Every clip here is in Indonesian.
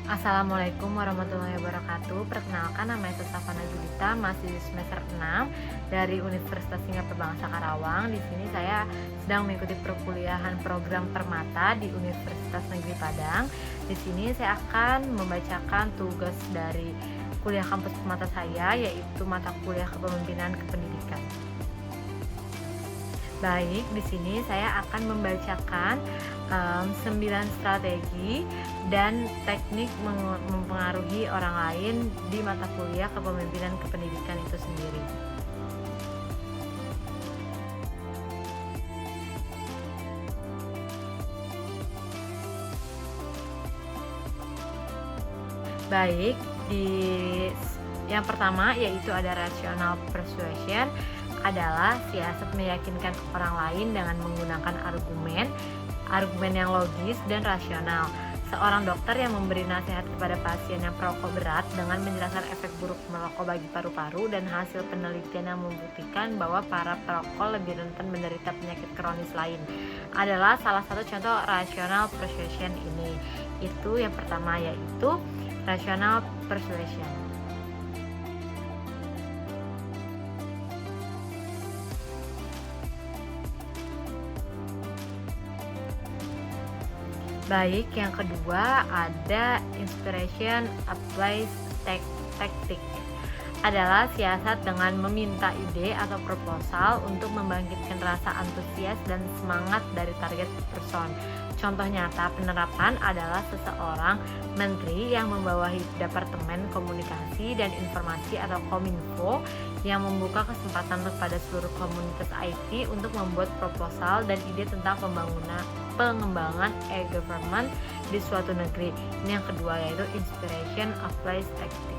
Assalamualaikum warahmatullahi wabarakatuh. Perkenalkan, nama saya Safana Julita, masih semester 6 dari Universitas Singapura Bangsa Karawang. Di sini saya sedang mengikuti perkuliahan program Permata di Universitas Negeri Padang. Di sini saya akan membacakan tugas dari kuliah kampus Permata saya, yaitu mata kuliah Kepemimpinan Kependidikan. Baik, di sini saya akan membacakan 9 strategi dan teknik mempengaruhi orang lain di mata kuliah Kepemimpinan Kependidikan itu sendiri. Baik, di yang pertama yaitu ada rational persuasion, adalah siasat meyakinkan orang lain dengan menggunakan argumen yang logis dan rasional. Seorang dokter yang memberi nasihat kepada pasien yang perokok berat dengan menjelaskan efek buruk merokok bagi paru-paru dan hasil penelitian yang membuktikan bahwa para perokok lebih rentan menderita penyakit kronis lain adalah salah satu contoh rational persuasion ini. Itu yang pertama, yaitu rational persuasion. Baik, yang kedua ada inspiration applies tactic, adalah siasat dengan meminta ide atau proposal untuk membangkitkan rasa antusias dan semangat dari target person. Contoh nyata penerapan adalah seseorang menteri yang membawahi Departemen Komunikasi dan Informasi atau Kominfo yang membuka kesempatan kepada seluruh komunitas IT untuk membuat proposal dan ide tentang pengembangan e-government di suatu negeri. Ini yang kedua, yaitu inspiration applies tactic.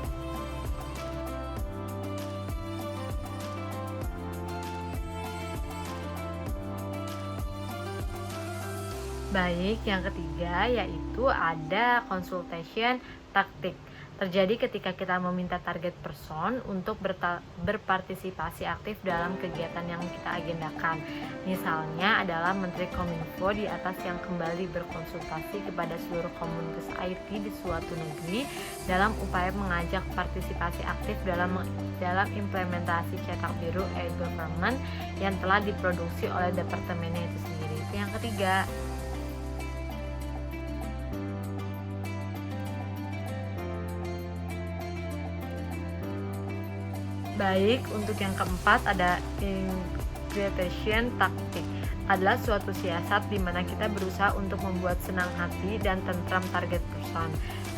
Baik, yang ketiga yaitu ada consultation taktik. Terjadi ketika kita meminta target person untuk berpartisipasi aktif dalam kegiatan yang kita agendakan. Misalnya adalah Menteri Kominfo di atas yang kembali berkonsultasi kepada seluruh komunitas IT di suatu negeri dalam upaya mengajak partisipasi aktif dalam implementasi cetak biru e-government yang telah diproduksi oleh departemennya itu sendiri. Itu yang ketiga. Baik, untuk yang keempat ada invitation taktik, adalah suatu siasat di mana kita berusaha untuk membuat senang hati dan tentram target person.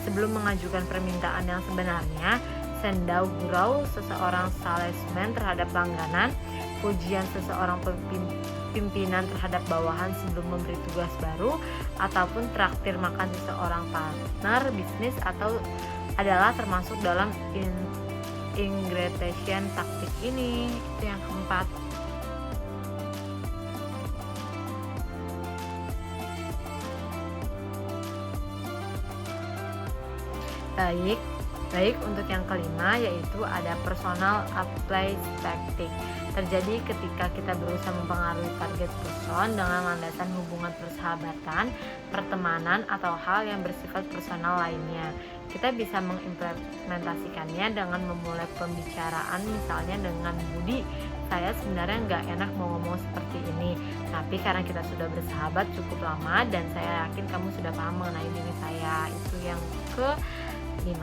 Sebelum mengajukan permintaan yang sebenarnya, sendau gurau seseorang salesman terhadap langganan, pujian seseorang pimpinan terhadap bawahan sebelum memberi tugas baru, ataupun traktir makan seseorang partner bisnis atau adalah termasuk dalam invitation taktik ini. Itu yang keempat. Baik, untuk yang kelima yaitu ada personal applies tactic. Terjadi ketika kita berusaha mempengaruhi target person dengan landasan hubungan persahabatan, pertemanan, atau hal yang bersifat personal lainnya. Kita bisa mengimplementasikannya dengan memulai pembicaraan, misalnya dengan Budi, saya sebenarnya nggak enak mau ngomong seperti ini, tapi karena kita sudah bersahabat cukup lama dan saya yakin kamu sudah paham mengenai diri saya. Itu yang ke-5.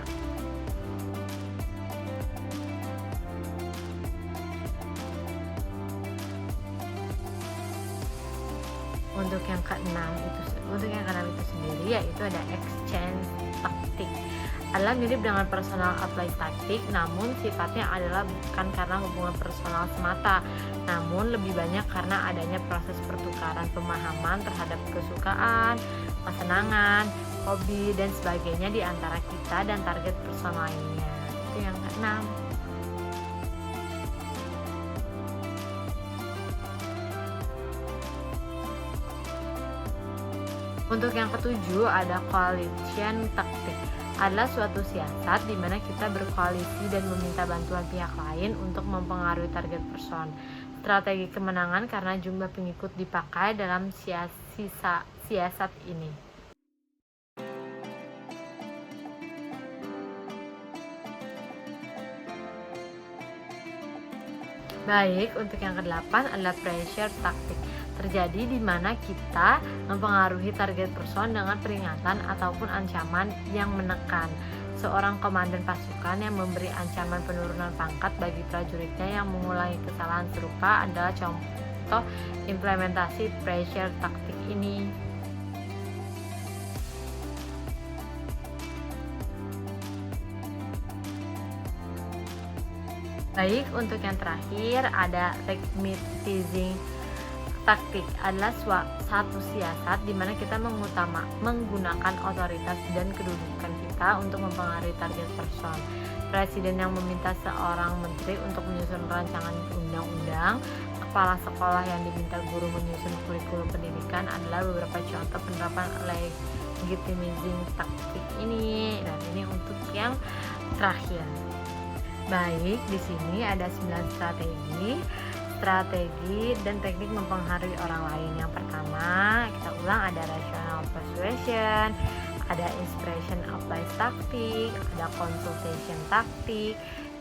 Untuk yang keenam itu sendiri yaitu ada exchange taktik, adalah mirip dengan personal apply taktik, namun sifatnya adalah bukan karena hubungan personal semata, namun lebih banyak karena adanya proses pertukaran pemahaman terhadap kesukaan, kesenangan, hobi, dan sebagainya di antara kita dan target person lainnya. Itu yang keenam. Untuk yang ketujuh ada coalition taktik, adalah suatu siasat di mana kita berkoalisi dan meminta bantuan pihak lain untuk mempengaruhi target person. Strategi kemenangan karena jumlah pengikut dipakai dalam siasat ini. Baik, untuk yang kedelapan adalah pressure tactic. Terjadi di mana kita mempengaruhi target person dengan peringatan ataupun ancaman yang menekan. Seorang komandan pasukan yang memberi ancaman penurunan pangkat bagi prajuritnya yang mengulangi kesalahan serupa adalah contoh implementasi pressure tactic ini. Baik, untuk yang terakhir ada pragmatism taktik adalah satu siasat di mana kita menggunakan otoritas dan kedudukan kita untuk mempengaruhi target person. Presiden yang meminta seorang menteri untuk menyusun rancangan undang-undang, kepala sekolah yang diminta guru menyusun kurikulum pendidikan adalah beberapa contoh penerapan legitimizing taktik ini. Dan ini untuk yang terakhir. Baik, di sini ada 9 strategi dan teknik mempengaruhi orang lain. Yang pertama, kita ulang, ada rational persuasion, ada inspiration applies tactic, ada consultation tactic,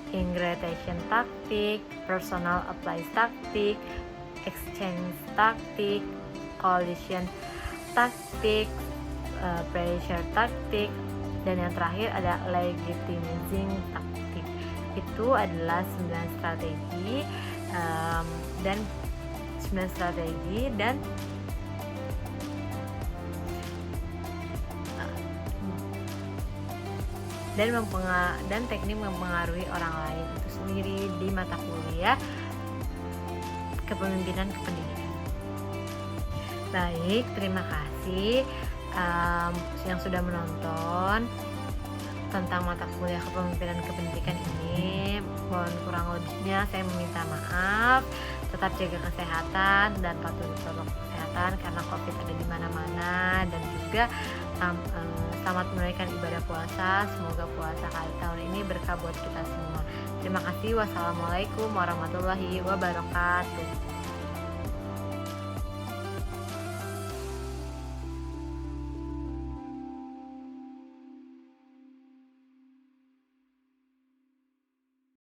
ingredient tactic, personal applies tactic, exchange tactic, coalition tactic, pressure tactic, dan yang terakhir ada legitimizing tactic. Itu adalah 9 strategi dan teknik mempengaruhi orang lain itu sendiri di mata kuliah kepemimpinan kependidikan. Baik, terima kasih yang sudah menonton tentang mata kuliah kepemimpinan kependidikan ini. Mohon kurang lebihnya saya meminta maaf. Tetap jaga kesehatan dan patuhi protokol kesehatan karena COVID ada di mana-mana, dan juga selamat menunaikan ibadah puasa. Semoga puasa kali tahun ini berkah buat kita semua. Terima kasih. Wassalamualaikum warahmatullahi wabarakatuh.